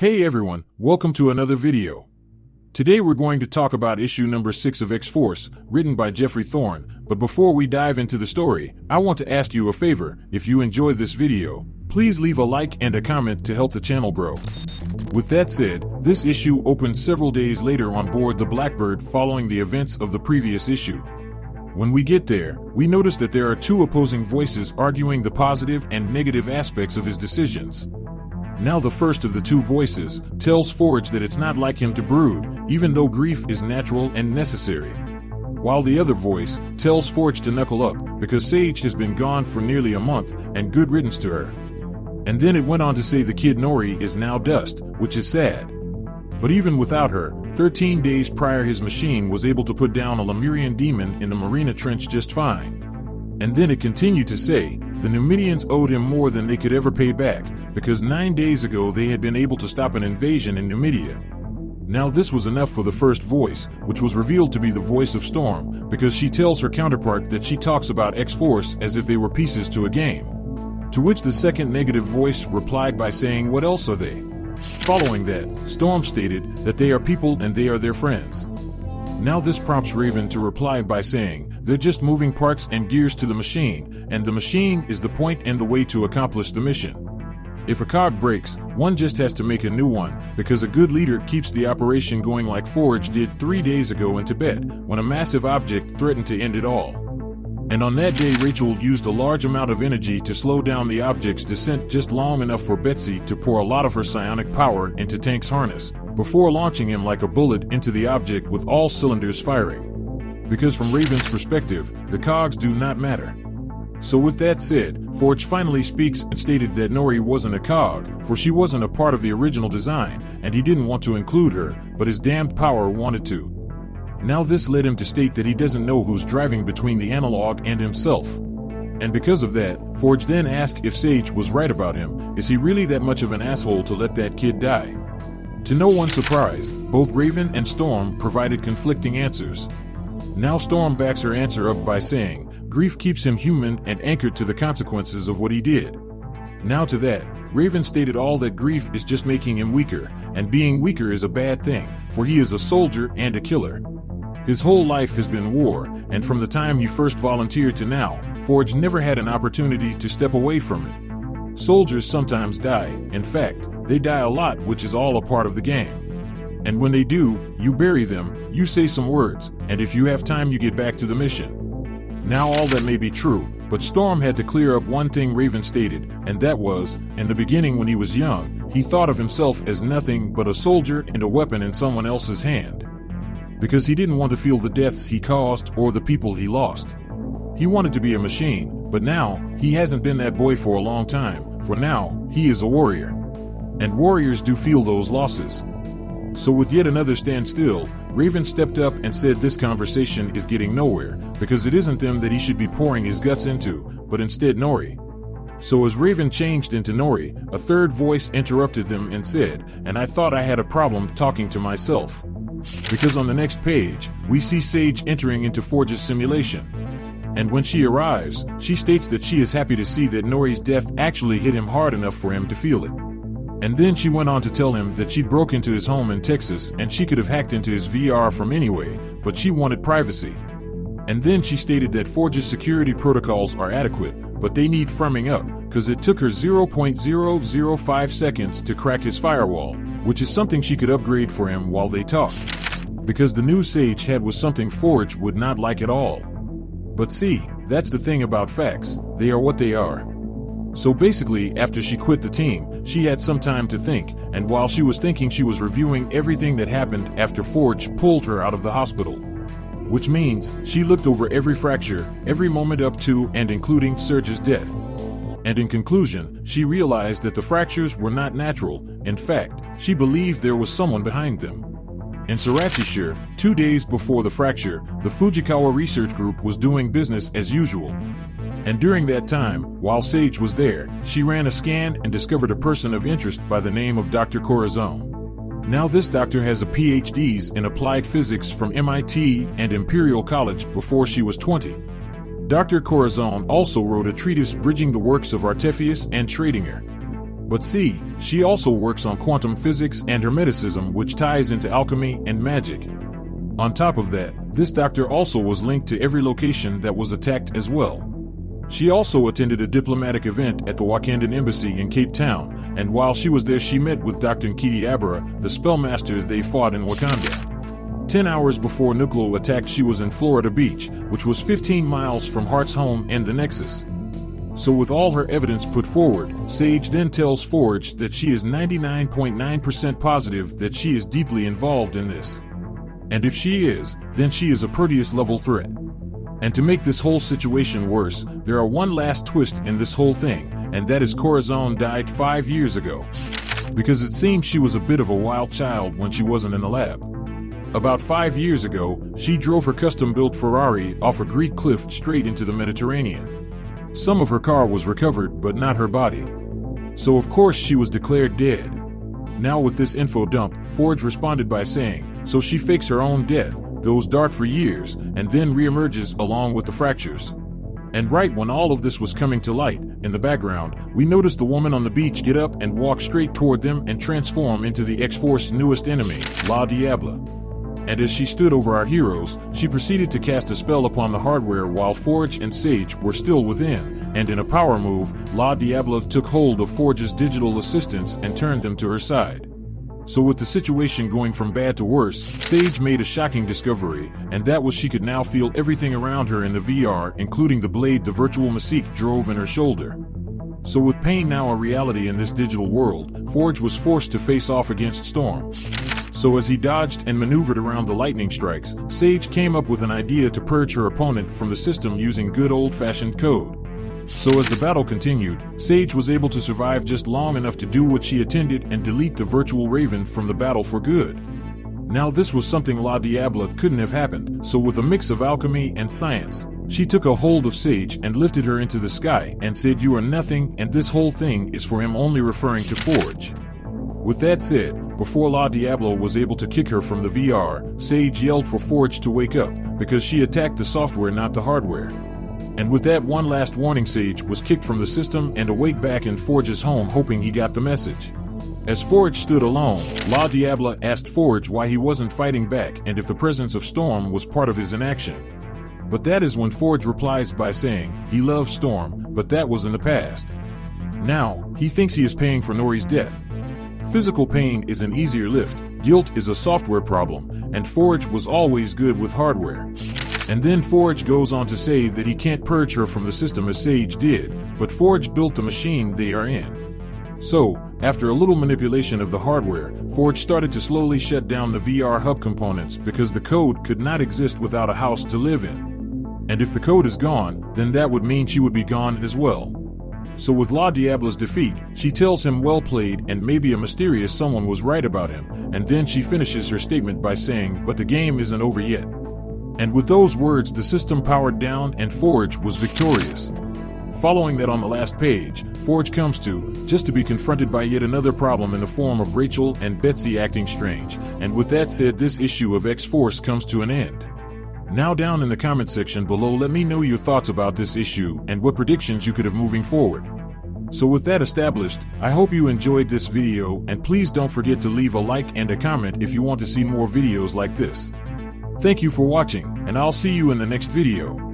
Hey everyone, welcome to another video. Today we're going to talk about issue number 6 of X-Force, written by Jeffrey Thorne, but before we dive into the story, I want to ask you a favor. If you enjoyed this video, please leave a like and a comment to help the channel grow. With that said, this issue opens several days later on board the Blackbird following the events of the previous issue. When we get there, we notice that there are two opposing voices arguing the positive and negative aspects of his decisions. Now the first of the two voices tells Forge that it's not like him to brood, even though grief is natural and necessary. While the other voice tells Forge to knuckle up because Sage has been gone for nearly a month and good riddance to her. And then it went on to say the kid Nori is now dust, which is sad. But even without her, 13 days prior his machine was able to put down a Lemurian demon in the Marina Trench just fine. And then it continued to say, the Numidians owed him more than they could ever pay back, because 9 days ago they had been able to stop an invasion in Numidia. Now this was enough for the first voice, which was revealed to be the voice of Storm, because she tells her counterpart that she talks about X-Force as if they were pieces to a game. To which the second negative voice replied by saying, what else are they? Following that, Storm stated that they are people and they are their friends. Now this prompts Raven to reply by saying, they're just moving parts and gears to the machine, and the machine is the point and the way to accomplish the mission. If a cog breaks, one just has to make a new one, because a good leader keeps the operation going like Forge did 3 days ago in Tibet, when a massive object threatened to end it all. And on that day Rachel used a large amount of energy to slow down the object's descent just long enough for Betsy to pour a lot of her psionic power into Tank's harness, before launching him like a bullet into the object with all cylinders firing. Because from Raven's perspective, the cogs do not matter. So with that said, Forge finally speaks and stated that Nori wasn't a cog, for she wasn't a part of the original design, and he didn't want to include her, but his damned power wanted to. Now this led him to state that he doesn't know who's driving between the analog and himself. And because of that, Forge then asked if Sage was right about him. Is he really that much of an asshole to let that kid die? To no one's surprise, both Raven and Storm provided conflicting answers. Now Storm backs her answer up by saying, grief keeps him human and anchored to the consequences of what he did. Now to that, Raven stated all that grief is just making him weaker, and being weaker is a bad thing, for he is a soldier and a killer. His whole life has been war, and from the time he first volunteered to now, Forge never had an opportunity to step away from it. Soldiers sometimes die, in fact, they die a lot, which is all a part of the game. And when they do, you bury them, you say some words, and if you have time you get back to the mission. Now all that may be true, but Storm had to clear up one thing Raven stated, and that was, in the beginning when he was young, he thought of himself as nothing but a soldier and a weapon in someone else's hand. Because he didn't want to feel the deaths he caused or the people he lost. He wanted to be a machine, but now, he hasn't been that boy for a long time, for now, he is a warrior. And warriors do feel those losses. So with yet another standstill, Raven stepped up and said this conversation is getting nowhere, because it isn't them that he should be pouring his guts into, but instead Nori. So as Raven changed into Nori, a third voice interrupted them and said, and I thought I had a problem talking to myself. Because on the next page, we see Sage entering into Forge's simulation. And when she arrives, she states that she is happy to see that Nori's death actually hit him hard enough for him to feel it. And then she went on to tell him that she broke into his home in Texas and she could have hacked into his VR from anyway, but she wanted privacy. And then she stated that Forge's security protocols are adequate, but they need firming up, because it took her 0.005 seconds to crack his firewall, which is something she could upgrade for him while they talked. Because the new Sage had was something Forge would not like at all. But see, that's the thing about facts, they are what they are. So basically, after she quit the team, she had some time to think, and while she was thinking she was reviewing everything that happened after Forge pulled her out of the hospital. Which means, she looked over every fracture, every moment up to and including Serge's death. And in conclusion, she realized that the fractures were not natural, in fact, she believed there was someone behind them. In Sarachishire, 2 days before the fracture, the Fujikawa Research Group was doing business as usual. And during that time, while Sage was there, she ran a scan and discovered a person of interest by the name of Dr. Corazon. Now this doctor has a PhDs in applied physics from MIT and Imperial College before she was 20. Dr. Corazon also wrote a treatise bridging the works of Artephius and Schrödinger. But see, she also works on quantum physics and hermeticism, which ties into alchemy and magic. On top of that, this doctor also was linked to every location that was attacked as well. She also attended a diplomatic event at the Wakandan Embassy in Cape Town, and while she was there she met with Dr. Nkiti Abara, the spellmaster they fought in Wakanda. 10 hours before Nuclear attacked she was in Florida Beach, which was 15 miles from Hart's home and the Nexus. So with all her evidence put forward, Sage then tells Forge that she is 99.9% positive that she is deeply involved in this. And if she is, then she is a Proteus level threat. And to make this whole situation worse, there are one last twist in this whole thing, and that is Corazon died 5 years ago. Because it seems she was a bit of a wild child when she wasn't in the lab. About 5 years ago, she drove her custom-built Ferrari off a Greek cliff straight into the Mediterranean. Some of her car was recovered, but not her body. So of course she was declared dead. Now with this info dump, Forge responded by saying, so she fakes her own death, goes dark for years, and then reemerges along with the fractures. And right when all of this was coming to light, in the background, we noticed the woman on the beach get up and walk straight toward them and transform into the X-Force's newest enemy, La Diabla. And as she stood over our heroes, she proceeded to cast a spell upon the hardware while Forge and Sage were still within, and in a power move, La Diabla took hold of Forge's digital assistants and turned them to her side. So with the situation going from bad to worse, Sage made a shocking discovery, and that was she could now feel everything around her in the VR, including the blade the virtual Mystique drove in her shoulder. So with pain now a reality in this digital world, Forge was forced to face off against Storm. So as he dodged and maneuvered around the lightning strikes, Sage came up with an idea to purge her opponent from the system using good old-fashioned code. So as the battle continued, Sage was able to survive just long enough to do what she intended and delete the virtual Raven from the battle for good. Now this was something La Diabla couldn't have happened, so with a mix of alchemy and science, she took a hold of Sage and lifted her into the sky and said, "You are nothing, and this whole thing is for him," only referring to Forge. With that said, before La Diabla was able to kick her from the VR, Sage yelled for Forge to wake up, because she attacked the software, not the hardware. And with that one last warning, Sage was kicked from the system and awake back in Forge's home, hoping he got the message. As Forge stood alone, La Diabla asked Forge why he wasn't fighting back and if the presence of Storm was part of his inaction. But that is when Forge replies by saying he loves Storm, but that was in the past. Now, he thinks he is paying for Nori's death. Physical pain is an easier lift, guilt is a software problem, and Forge was always good with hardware. And then Forge goes on to say that he can't purge her from the system as Sage did, but Forge built the machine they are in. So, after a little manipulation of the hardware, Forge started to slowly shut down the VR hub components because the code could not exist without a house to live in. And if the code is gone, then that would mean she would be gone as well. So with La Diabla's defeat, she tells him well played and maybe a mysterious someone was right about him, and then she finishes her statement by saying, but the game isn't over yet. And with those words the system powered down and Forge was victorious. Following that on the last page, Forge comes to, just to be confronted by yet another problem in the form of Rachel and Betsy acting strange, and with that said this issue of X-Force comes to an end. Now down in the comment section below let me know your thoughts about this issue and what predictions you could have moving forward. So with that established, I hope you enjoyed this video and please don't forget to leave a like and a comment if you want to see more videos like this. Thank you for watching, and I'll see you in the next video.